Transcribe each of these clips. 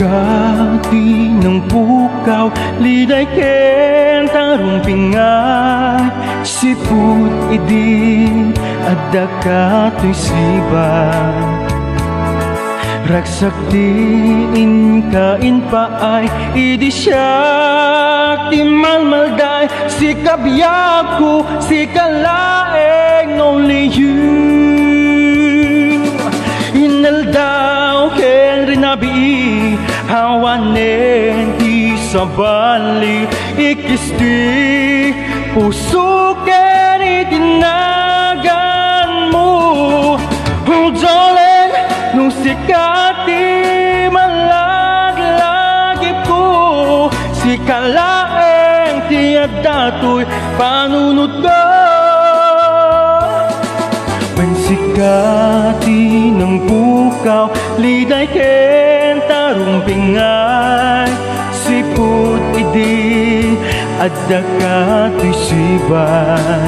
Sikati ng pukaw, liday ken tarong pingay, siput idi adda katoy sibay. Ragsak diin kain paay, idi siyak ti malmalday, si kabiyaku, si kalaeng only you. Inaldaw ken rinabi, hawanen ti sabali, ikisti puso ken itinagan mo. Ujolen nung sikati malaglagip ko, si kalaeng ti adatoy panunod ko. When sikati ng pukaw, liday ken tarong pingay, siput idi adda katoy sibay.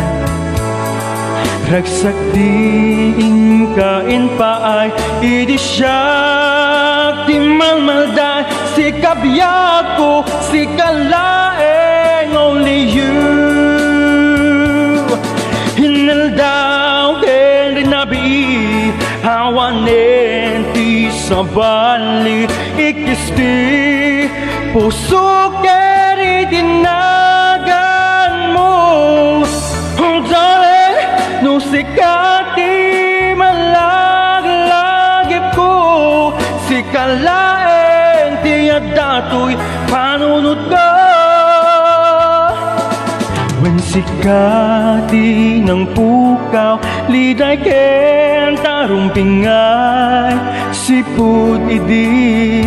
Ragsak diin kain paay, idi siyak ti malmalday, si kabiyaku, si kalaeng only you. Hinaldaw ken rinabi, hawanen ti sabali, ikisti puso ken itinagan mo. Nung sikati malaglagip ko, si kalaeng ti adatoy panunod ko. When sikati ng pukaw, liday ken tarong pingay, siput idi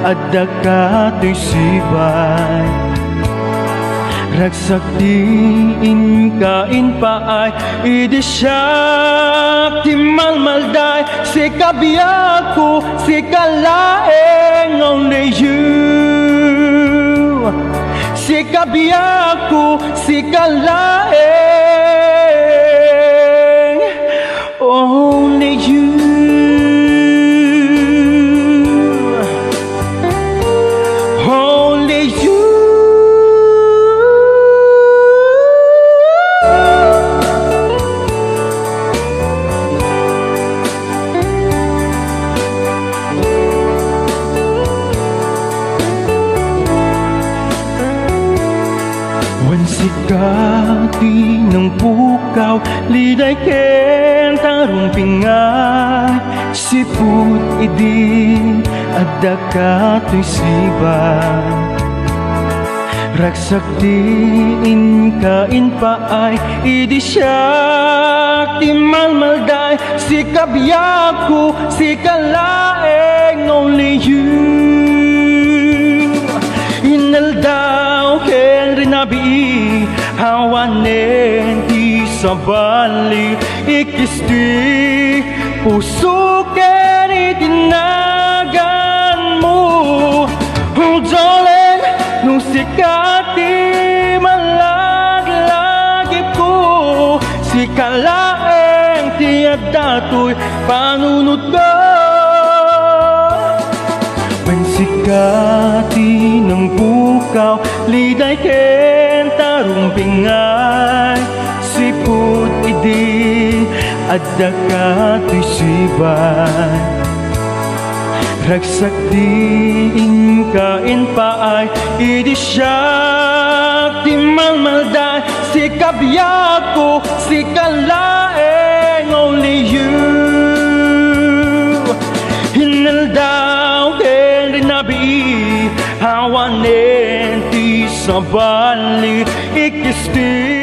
adda katoy sibay. Ragsak diin kain paay, idi siyak ti malmalday, si kabiyaku, si kalaeng only you. Si kabiyaku, si kalaeng only you. Only you. When sikati ng pukaw, liday ken tarong pingay, siput idi adda katoy sibay. Ragsak diin kain paay, idi siyak ti malmalday, si kabiyaku, si kalaeng only you. Inaldaw ken rinabi, hawanen ti sabali, ikisti puso ken itinagan mo. Ujolen nung sikati malaglagip ko, si kalaeng ti adatoy panunod ko. When sikati ng pukaw, liday ken tarong pingay, siput idi adda katoy sibay. Ragsak diin kain paay, idi siyak ti malmalday, si kabiyaku, si kalaeng only you. Hinaldaw ken rinabi, hawanen ti sabali, ikisti